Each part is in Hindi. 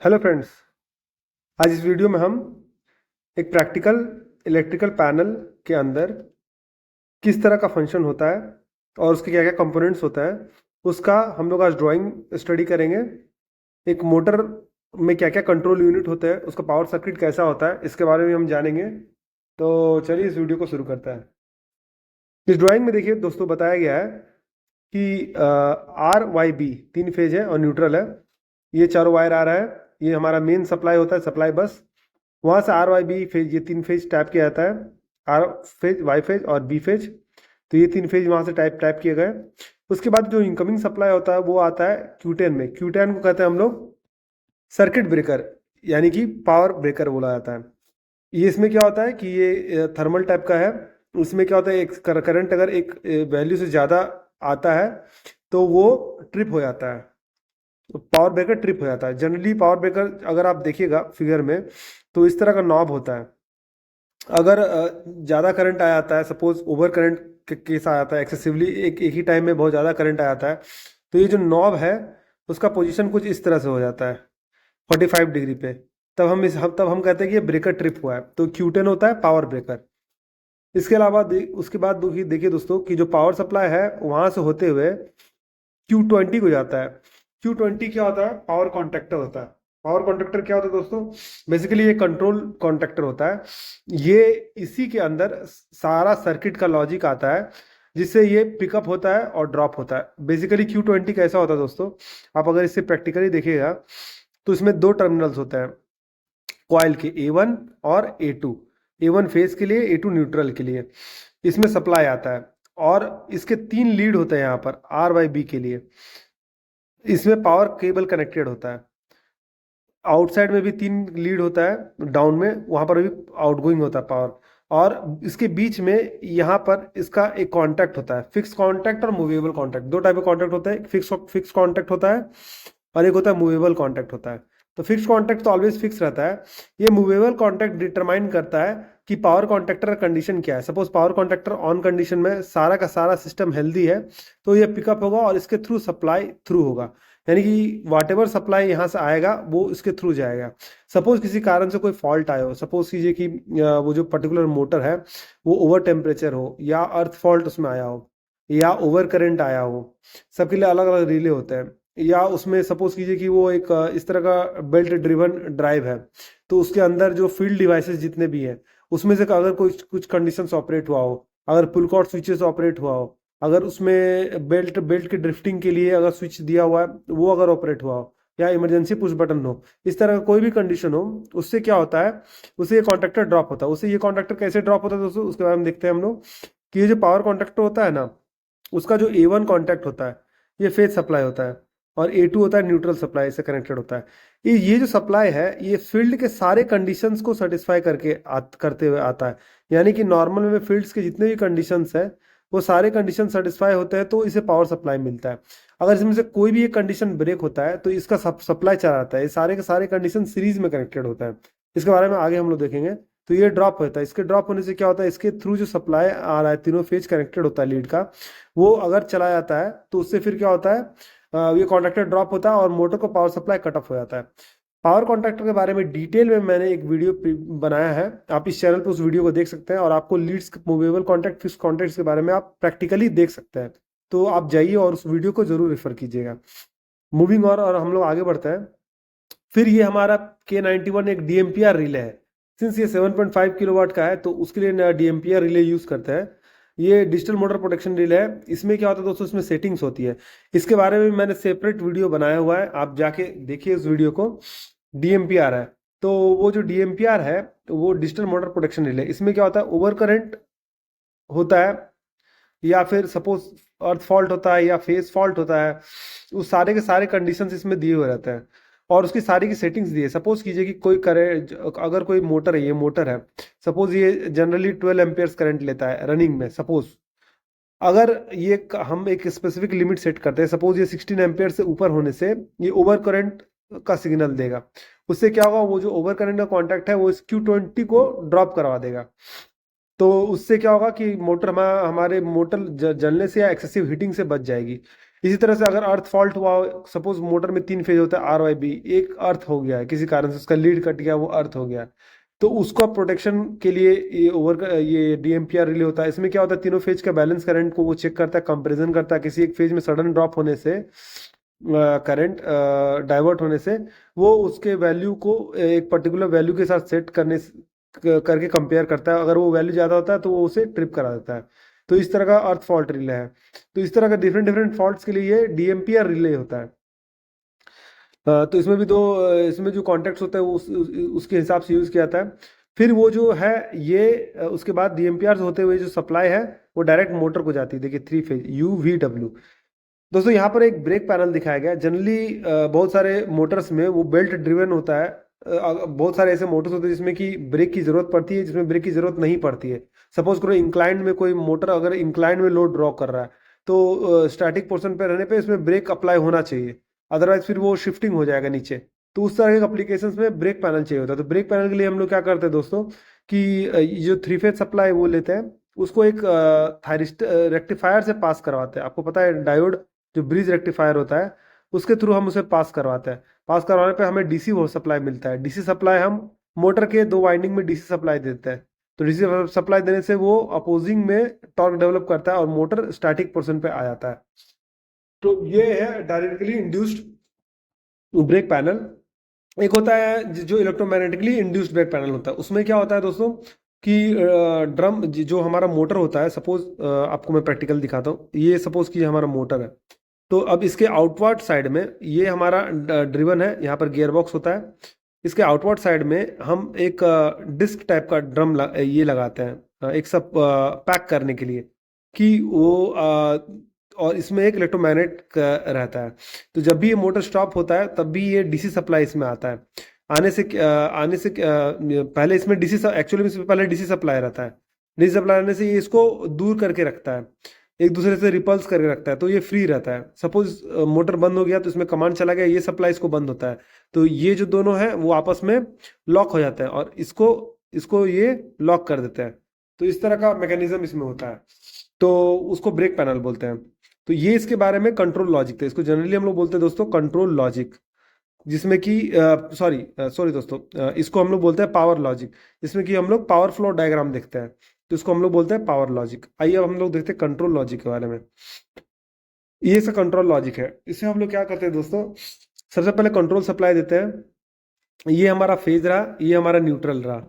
Hello friends. आज इस वीडियो में हम एक प्रैक्टिकल इलेक्ट्रिकल पैनल के अंदर किस तरह का फंक्शन होता है और उसके क्या क्या कंपोनेंट्स होता है उसका हम लोग आज ड्राइंग स्टडी करेंगे। एक मोटर में क्या क्या कंट्रोल यूनिट होते हैं, उसका पावर सर्किट कैसा होता है, इसके बारे में हम जानेंगे। तो चलिए इस वीडियो को शुरू करते हैं। इस ड्राइंग में देखिए दोस्तों, बताया गया है कि आर वाई बी तीन फेज है और न्यूट्रल है। ये चारों वायर आ रहा है, ये हमारा मेन सप्लाई होता है, सप्लाई बस। वहाँ से आर वाई बी फेज, ये तीन फेज टैप किया जाता है। आर फेज, वाई फेज और बी फेज। तो ये तीन फेज वहाँ से टाइप टाइप किए गए। उसके बाद जो इनकमिंग सप्लाई होता है वो आता है क्यूटेन में। क्यूटेन को कहते हैं हम लोग सर्किट ब्रेकर, यानी कि पावर ब्रेकर बोला जाता है। ये इसमें क्या होता है कि ये थर्मल टाइप का है। उसमें क्या होता है, एक करंट अगर एक वैल्यू से ज़्यादा आता है तो वो ट्रिप हो जाता है। तो पावर ब्रेकर ट्रिप हो जाता है। जनरली पावर ब्रेकर अगर आप देखिएगा फिगर में, तो इस तरह का नॉब होता है। अगर ज़्यादा करंट आ जाता है, सपोज ओवर करंट केस आ जाता है, एक्सेसिवली एक ही टाइम में बहुत ज़्यादा करंट आ जाता है, तो ये जो नॉब है उसका पोजीशन कुछ इस तरह से हो जाता है 45 डिग्री पे। तब हम कहते हैं कि ये ब्रेकर ट्रिप हुआ है। तो क्यूटेन होता है पावर ब्रेकर। इसके अलावा उसके बाद देखिए दोस्तों कि जो पावर सप्लाई है वहाँ से होते हुए Q20 को जाता है। Q20 क्या होता है? पावर कॉन्ट्रैक्टर होता है। पावर कॉन्ट्रैक्टर क्या होता है दोस्तों? बेसिकली ये कंट्रोल कॉन्ट्रैक्टर होता है। ये इसी के अंदर सारा सर्किट का लॉजिक आता है, जिससे ये पिकअप होता है और ड्रॉप होता है। बेसिकली Q20 कैसा होता है दोस्तों, आप अगर इसे प्रैक्टिकली देखिएगा तो इसमें दो टर्मिनल्स होते हैं कॉइल के, A1 और A2। A1 फेज के लिए, A2 न्यूट्रल के लिए। इसमें सप्लाई आता है और इसके तीन लीड होते हैं यहाँ पर आर बाई बी के लिए। इसमें पावर केबल कनेक्टेड होता है। आउटसाइड में भी तीन लीड होता है, डाउन में वहां पर भी आउटगोइंग होता है पावर। और इसके बीच में यहाँ पर इसका एक कांटेक्ट होता है, फिक्स कांटेक्ट और मूवेबल कांटेक्ट। दो टाइप का कांटेक्ट होता है, एक फिक्स कांटेक्ट होता है और एक होता है मूवेबल कांटेक्ट होता है। तो फिक्स कांटेक्ट तो ऑलवेज फिक्स रहता है। ये मूवेबल कांटेक्ट डिटरमाइन करता है कि पावर कॉन्ट्रैक्टर का कंडीशन क्या है। Suppose power contractor on condition में सारा का सारा सिस्टम हेल्दी है, तो ये पिकअप होगा और इसके थ्रू सप्लाई थ्रू होगा, यानी कि वाट एवर सप्लाई यहाँ से आएगा वो इसके थ्रू जाएगा। सपोज किसी कारण से कोई फॉल्ट आया हो, सपोज कीजिए कि वो जो पर्टिकुलर मोटर है वो ओवर टेम्परेचर हो, या अर्थ फॉल्ट उसमें आया हो, या ओवर करंट आया हो। सबके लिए अलग अलग रिले होते हैं। या उसमें सपोज कीजिए कि वो एक इस तरह का बेल्ट ड्रिवन ड्राइव है, तो उसके अंदर जो फील्ड डिवाइसेस जितने भी हैं उसमें से अगर कोई कुछ कंडीशंस ऑपरेट हुआ हो, अगर पुल कॉर्ड स्विचेस ऑपरेट हुआ हो, अगर उसमें बेल्ट बेल्ट की ड्रिफ्टिंग के लिए अगर स्विच दिया हुआ है वो अगर ऑपरेट हुआ हो, या इमरजेंसी पुश बटन हो, इस तरह का कोई भी कंडीशन हो, उससे क्या होता है, उससे ये कॉन्ट्रैक्टर ड्रॉप होता है। उससे ये कॉन्ट्रैक्टर कैसे ड्रॉप होता है दोस्तों, उसके बारे में देखते हैं हम लोग। कि ये जो पावर कॉन्ट्रैक्टर होता है ना, उसका जो A1 कॉन्टैक्ट होता है ये फेज सप्लाई होता है, और A2 होता है न्यूट्रल सप्लाई से कनेक्टेड होता है। ये जो सप्लाई है ये फील्ड के सारे कंडीशंस को सेटिस्फाई करते हुए आता है। यानी कि नॉर्मल में फील्ड्स के जितने भी कंडीशंस हैं वो सारे कंडीशन सेटिस्फाई होते हैं, तो इसे पावर सप्लाई मिलता है। अगर इसमें से कोई भी एक कंडीशन ब्रेक होता है तो इसका सप्लाई चला जाता है। ये सारे के सारे कंडीशन सीरीज में कनेक्टेड होता है। इसके बारे में आगे हम लोग देखेंगे। तो ये ड्रॉप होता है, इसके ड्रॉप होने से क्या होता है, इसके थ्रू जो सप्लाई आ रहा है, तीनों फेज कनेक्टेड होता है लीड का, वो अगर चला जाता है तो उससे फिर क्या होता है, ये कॉन्ट्रैक्टर ड्रॉप होता है और मोटर को पावर सप्लाई कट ऑफ हो जाता है। पावर कॉन्ट्रैक्टर के बारे में डिटेल में मैंने एक वीडियो बनाया है, आप इस चैनल पर उस वीडियो को देख सकते हैं, और आपको leads, movable contract, fix contracts के बारे में आप प्रैक्टिकली देख सकते हैं। तो आप जाइए और उस वीडियो को जरूर रेफर कीजिएगा। मूविंग और हम लोग आगे बढ़ते हैं। फिर ये हमारा K91 एक DMPR रिले है। सिंस ये 7.5 किलोवाट का है तो उसके लिए DMPR रिले यूज करते हैं। ये डिजिटल मोटर प्रोटेक्शन रिले है। इसमें क्या होता है दोस्तों, इसमें सेटिंग्स होती है। इसके बारे में मैंने सेपरेट वीडियो बनाया हुआ है, आप जाके देखिए उस वीडियो को। DMPR है, तो वो जो DMPR है वो डिजिटल मोटर प्रोटेक्शन रिले, इसमें क्या होता है, ओवर करंट होता है, या फिर सपोज अर्थ फॉल्ट होता है, या फेस फॉल्ट होता है, उस सारे के सारे कंडीशंस इसमें दिए हुए रहते हैं और उसकी सारी की सेटिंग्स दी है। सपोज कीजिए कि कोई करे, अगर कोई मोटर है, ये मोटर है, सपोज ये जनरली 12 एम्पियर्स करंट लेता है रनिंग में। सपोज अगर ये हम एक स्पेसिफिक लिमिट सेट करते हैं, सपोज ये 16 एम्पियर से ऊपर होने से ये ओवर करंट का सिग्नल देगा। उससे क्या होगा, वो जो ओवर करंट का कॉन्टैक्ट है वो इस Q20 को ड्रॉप करवा देगा। तो उससे क्या होगा कि मोटर हमारे मोटर जलने से या एक्सेसिव हीटिंग से बच जाएगी। इसी तरह से अगर अर्थ फॉल्ट हुआ, सपोज मोटर में 3 फेज होता है RYB, एक अर्थ हो गया है किसी कारण से, उसका लीड कट गया, वो अर्थ हो गया, तो उसका प्रोटेक्शन के लिए ये DMPR रिले होता है। इसमें क्या होता है, तीनों फेज का बैलेंस करंट को वो चेक करता है, कंपेरिजन करता है, किसी एक फेज में सडन ड्रॉप होने से, करंट डाइवर्ट होने से, वो उसके वैल्यू को एक पर्टिकुलर वैल्यू के साथ सेट करके कंपेयर करता है। अगर वो वैल्यू ज़्यादा होता है तो वो उसे ट्रिप करा देता है। तो इस तरह का अर्थ फॉल्ट रिले है। तो इस तरह का डिफरेंट डिफरेंट फॉल्ट्स के लिए ये DMPR रिले होता है। तो इसमें भी इसमें जो कॉन्टेक्ट्स होता है वो उसके हिसाब से यूज़ किया जाता है। फिर वो जो है ये उसके बाद DMPR होते हुए जो सप्लाई है वो डायरेक्ट मोटर को जाती है। देखिए 3 फेज UVW। दोस्तों यहाँ पर एक ब्रेक पैनल दिखाया गया है। जनरली बहुत सारे मोटर्स में वो बेल्ट ड्रिवन होता है। बहुत सारे ऐसे मोटर्स होते हैं जिसमें कि ब्रेक की जरूरत पड़ती है, जिसमें ब्रेक की जरूरत नहीं पड़ती है। सपोज करो इंक्लाइंड में कोई मोटर अगर इंक्लाइंड में लोड ड्रॉ कर रहा है, तो स्टैटिक पोर्शन पे रहने पे इसमें ब्रेक अप्लाई होना चाहिए, अदरवाइज फिर वो शिफ्टिंग हो जाएगा नीचे। तो उस तरह के एप्लीकेशंस में ब्रेक पैनल चाहिए होता है। तो ब्रेक पैनल के लिए हम लोग क्या करते हैं दोस्तों, कि ये जो 3 फेज सप्लाई वो लेते हैं, उसको एक रेक्टिफायर से पास करवाते हैं। आपको पता है डायोड जो ब्रिज रेक्टिफायर होता है, उसके थ्रू हम उसे पास करवाते हैं। पास करवाने पे हमें DC वो सप्लाई मिलता है। DC सप्लाई हम मोटर के 2 वाइंडिंग में DC सप्लाई देते हैं। तो DC सप्लाई देने से वो अपोजिंग में टॉर्क डेवलप करता है और मोटर स्टैटिक पोर्शन पे आ जाता है। तो ये है डायरेक्टली इंड्यूस्ड ब्रेक पैनल। एक होता है जो इलेक्ट्रोमैग्नेटिकली इंड्यूस्ड ब्रेक पैनल होता है। उसमें क्या होता है दोस्तों कि ड्रम जो हमारा मोटर होता है, सपोज आपको मैं प्रैक्टिकल दिखाता हूँ। ये सपोज कि हमारा मोटर है, तो अब इसके आउटवर्ड साइड में ये हमारा ड्रिवन है, यहाँ पर गियर बॉक्स होता है। इसके आउटवर्ड साइड में हम एक डिस्क टाइप का ये लगाते हैं, एक सब पैक करने के लिए, कि वो और इसमें एक इलेक्ट्रोमैग्नेट रहता है। तो जब भी ये मोटर स्टॉप होता है तब भी ये DC सप्लाई इसमें आता है। आने से पहले इसमें DC एक्चुअली में इसमें पहले DC सप्लाई रहता है। DC सप्लाई रहने से ये इसको दूर करके रखता है, एक दूसरे से रिपल्स करके रखता है, तो ये फ्री रहता है। सपोज मोटर बंद हो गया तो इसमें कमांड चला गया, ये सप्लाई इसको बंद होता है, तो ये जो दोनों हैं वो आपस में लॉक हो जाते हैं और इसको इसको ये लॉक कर देते हैं। तो इस तरह का मैकेनिज्म इसमें होता है, तो उसको ब्रेक पैनल बोलते हैं। तो ये इसके बारे में कंट्रोल लॉजिक थे। इसको जनरली हम लोग बोलते हैं दोस्तों कंट्रोल लॉजिक, जिसमें कि सॉरी सॉरी दोस्तों, इसको हम लोग बोलते हैं पावर लॉजिक, जिसमें कि हम लोग पावर फ्लो डायग्राम देखते हैं, तो इसको हम लोग बोलते हैं पावर लॉजिक। आइए अब हम लोग देखते हैं कंट्रोल लॉजिक के बारे में। ये इसका कंट्रोल लॉजिक है। इसे हम लोग क्या करते हैं दोस्तों, सबसे पहले कंट्रोल सप्लाई देते हैं। ये हमारा फेज रहा, ये हमारा न्यूट्रल रहा।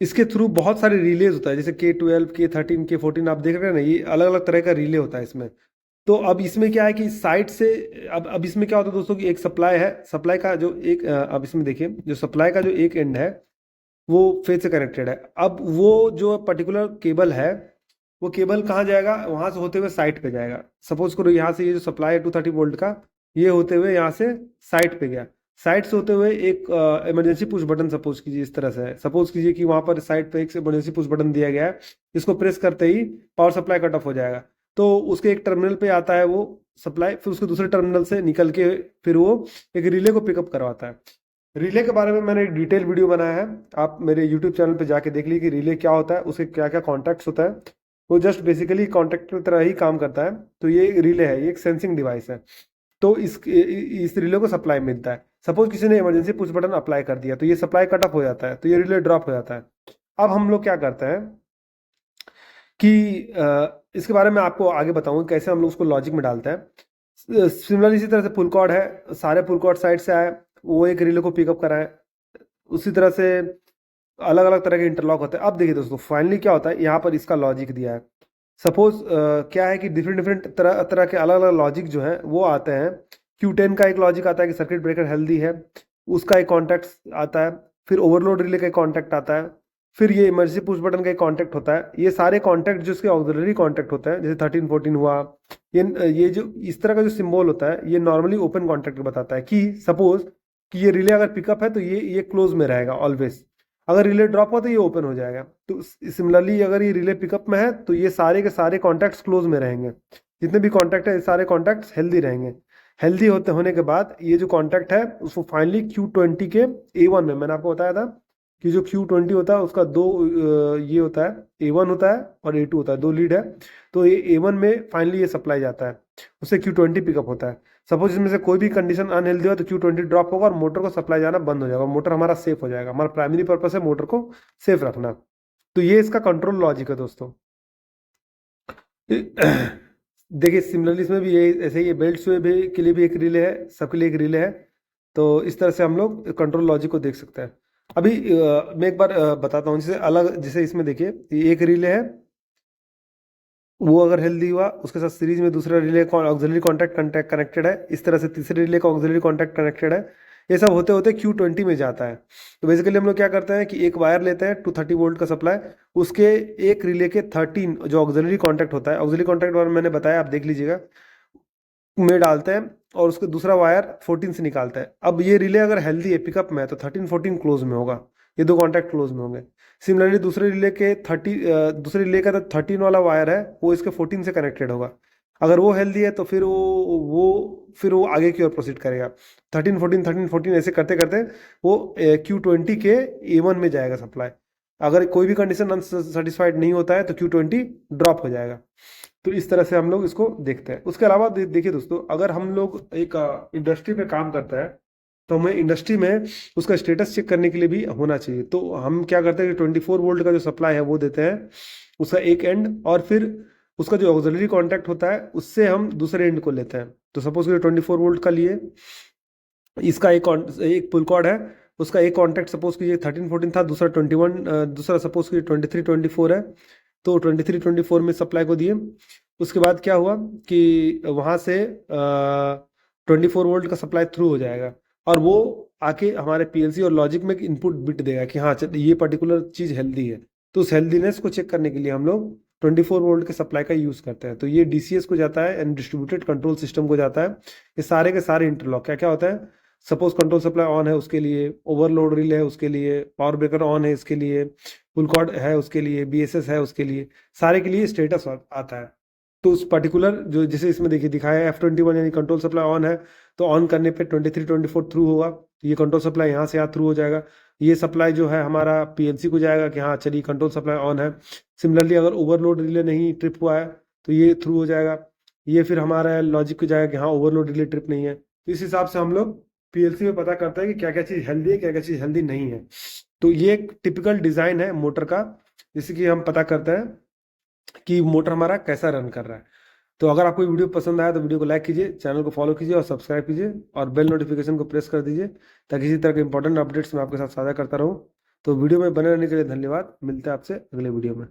इसके थ्रू बहुत सारे रिलेज होता है, जैसे K12 K13 K14 आप देख रहे हैं ना, ये अलग अलग तरह का रिले होता है इसमें। तो अब इसमें क्या है कि साइड से अब इसमें क्या होता है दोस्तों कि एक सप्लाई है, सप्लाई का जो एक अब इसमें देखिए, जो सप्लाई का जो एक एंड है वो फेज से कनेक्टेड है। अब वो जो पर्टिकुलर केबल है, वो केबल कहाँ जाएगा, वहां से होते हुए साइट पे जाएगा। सपोज करो यहाँ से ये जो सप्लाई है 230 वोल्ट का, ये होते हुए यहाँ से साइट पे गया। साइट से होते हुए एक इमरजेंसी पुश बटन, सपोज कीजिए इस तरह से है, सपोज कीजिए कि वहां पर साइट पे एक इमरजेंसी पुश बटन दिया गया है, इसको प्रेस करते ही पावर सप्लाई कट ऑफ हो जाएगा। तो उसके एक टर्मिनल पे आता है वो सप्लाई, फिर उसके दूसरे टर्मिनल से निकल के फिर वो एक रिले को पिकअप करवाता है। रिले के बारे में मैंने एक डिटेल वीडियो बनाया है, आप मेरे यूट्यूब चैनल पे जाके देख लीजिए कि रिले क्या होता है, उसके क्या क्या कॉन्टैक्ट्स होता है। वो जस्ट बेसिकली कॉन्टैक्ट की तरह ही काम करता है। तो ये रिले है, ये एक सेंसिंग डिवाइस है। तो इस रिले को सप्लाई मिलता है। सपोज किसी ने इमरजेंसी पुश बटन अप्लाई कर दिया तो ये सप्लाई कट ऑफ हो जाता है, तो ये रिले ड्रॉप हो जाता है। अब हम लोग क्या करते हैं कि इसके बारे में आपको आगे बताऊंगा कैसे हम लोग उसको लॉजिक में डालते हैं। सिमिलर इसी तरह से पुल कॉर्ड है, सारे पुल कॉर्ड साइड से आए, वो एक रिले को पिकअप कराए। उसी तरह से अलग अलग तरह के इंटरलॉक होते हैं। अब देखिए दोस्तों फाइनली क्या होता है, यहाँ पर इसका लॉजिक दिया है। सपोज क्या है कि डिफरेंट डिफरेंट तरह तरह के अलग अलग लॉजिक जो हैं वो आते हैं। Q10 का एक लॉजिक आता है कि सर्किट ब्रेकर हेल्दी है, उसका एक कॉन्टैक्ट आता है। फिर ओवरलोड रिले का एक कॉन्टैक्ट आता है। फिर ये इमरजेंसी पुश बटन का एक कॉन्टैक्ट होता है। ये सारे कॉन्टैक्ट जो इसके ऑक्सिलरी कॉन्टैक्ट होते हैं, जैसे 13 14 हुआ, ये जो इस तरह का जो सिंबल होता है, ये नॉर्मली ओपन कॉन्टैक्ट बताता है कि सपोज कि ये रिले अगर पिकअप है तो ये क्लोज में रहेगा ऑलवेज, अगर रिले ड्रॉप हुआ तो ये ओपन हो जाएगा। तो सिमिलरली अगर ये रिले पिकअप में है तो ये सारे के सारे कॉन्टैक्ट्स क्लोज में रहेंगे। जितने भी कॉन्टैक्ट है, सारे कॉन्टैक्ट्स हेल्दी रहेंगे। हेल्दी होने के बाद ये जो कॉन्टैक्ट है उसको फाइनली Q20 के A1 में, मैंने आपको बताया था कि जो Q20 होता है उसका दो ये होता है, A1 होता है और A2 होता है, दो लीड है। तो ये A1 में फाइनली ये सप्लाई जाता है। उससे Q20 पिकअप होता है। सपोज इसमें से कोई भी कंडीशन अनहेल्दी हो तो Q20 ड्रॉप होगा और मोटर को सप्लाई जाना बंद हो जाएगा, मोटर हमारा सेफ हो जाएगा। हमारा प्राइमरी पर्पस है मोटर को सेफ रखना। तो ये इसका कंट्रोल लॉजिक है दोस्तों। देखिए सिमिलरली इसमें भी ये ऐसे ही, ये बेल्ट स्वे भी के लिए भी एक रिले है, सबके लिए एक रिले है। तो इस तरह से हम लोग कंट्रोल लॉजिक को देख सकते हैं। अभी मैं एक बार बताता हूँ, जैसे अलग, जैसे इसमें देखिए ये एक रिले है, वो अगर हेल्दी हुआ उसके साथ सीरीज में दूसरा रिले का ऑक्सिलरी कॉन्टैक्ट कनेक्टेड है, इस तरह से तीसरे रिले का ऑक्सिलरी कॉन्टैक्ट कनेक्टेड है। ये सब होते होते Q20 में जाता है। तो बेसिकली हम लोग क्या करते हैं कि एक वायर लेते हैं 230 वोल्ट का सप्लाई, उसके एक रिले के 13 जो ऑक्सिलरी कॉन्टैक्ट होता है, ऑक्सिलरी कॉन्टैक्ट वायर मैंने बताया, आप देख लीजिएगा, में डालते हैं और उसके दूसरा वायर 14 से निकालते हैं। अब ये रिले अगर हेल्दी है पिकअप में तो 13 14 क्लोज में होगा, ये दो कॉन्टैक्ट क्लोज में होंगे। सिमिलरली दूसरे रिले के दूसरे रिले का 13 वाला वायर है वो इसके 14 से कनेक्टेड होगा। अगर वो हेल्दी है तो फिर वो आगे की ओर प्रोसीड करेगा। 13 14 ऐसे करते करते वो Q20 के A1 में जाएगा सप्लाई। अगर कोई भी कंडीशन अनसेटिस्फाइड नहीं होता है तो Q20 ड्रॉप हो जाएगा। तो इस तरह से हम लोग इसको देखते हैं। उसके अलावा देखिए दोस्तों, अगर हम लोग एक इंडस्ट्री में काम करता है तो हमें इंडस्ट्री में उसका स्टेटस चेक करने के लिए भी होना चाहिए। तो हम क्या करते हैं कि 24 वोल्ट का जो सप्लाई है वो देते हैं उसका एक एंड, और फिर उसका जो ऑक्सिलरी कॉन्टैक्ट होता है उससे हम दूसरे एंड को लेते हैं। तो सपोज 24 वोल्ट का लिए, इसका एक पुल कॉर्ड है, उसका एक कॉन्टैक्ट सपोज कीजिए 13 14 था, दूसरा 21, दूसरा सपोज कीजिए 23 24 है। तो 23 24 में सप्लाई को दिए। उसके बाद क्या हुआ कि वहाँ से 24 वोल्ट का सप्लाई थ्रू हो जाएगा और वो आके हमारे पीएलसी और लॉजिक में इनपुट बिट देगा कि हाँ चल ये पर्टिकुलर चीज़ हेल्दी है। तो उस हेल्दीनेस को चेक करने के लिए हम लोग 24 वोल्ट के सप्लाई का यूज़ करते हैं। तो ये डीसीएस को जाता है एंड डिस्ट्रीब्यूटेड कंट्रोल सिस्टम को जाता है। ये सारे के सारे इंटरलॉक क्या क्या होता है, सपोज कंट्रोल सप्लाई ऑन है उसके लिए, ओवरलोड रिले है उसके लिए, पावर ब्रेकर ऑन है इसके लिए, फुल कॉर्ड है उसके लिए, बीएसएस है उसके लिए, सारे के लिए स्टेटस आता है। तो उस पर्टिकुलर जो जैसे इसमें देखिए दिखाया है F21 यानी कंट्रोल सप्लाई ऑन है, तो ऑन करने पे 23 24 थ्रू होगा, ये कंट्रोल सप्लाई यहाँ से यहाँ थ्रू हो जाएगा। ये सप्लाई जो है हमारा पीएलसी को जाएगा कि हाँ चलिए कंट्रोल सप्लाई ऑन है। सिमिलरली अगर ओवरलोड रिले नहीं ट्रिप हुआ है तो ये थ्रू हो जाएगा। ये फिर हमारा लॉजिक को जाएगा कि हाँ ओवरलोड रिले ट्रिप नहीं है। तो इस हिसाब से हम लोग पीएलसी में पता करता है कि क्या क्या चीज़ हेल्दी है, क्या क्या चीज़ हेल्दी नहीं है। तो ये एक टिपिकल डिज़ाइन है मोटर का, जैसे कि हम पता करते हैं कि मोटर हमारा कैसा रन कर रहा है। तो अगर आपको वीडियो पसंद आया तो वीडियो को लाइक कीजिए, चैनल को फॉलो कीजिए और सब्सक्राइब कीजिए और बेल नोटिफिकेशन को प्रेस कर दीजिए ताकि इसी तरह के इंपॉर्टेंट अपडेट्स मैं आपके साथ साझा करता रहूँ। तो वीडियो में बने रहने के लिए धन्यवाद। मिलते हैं आपसे अगले वीडियो में।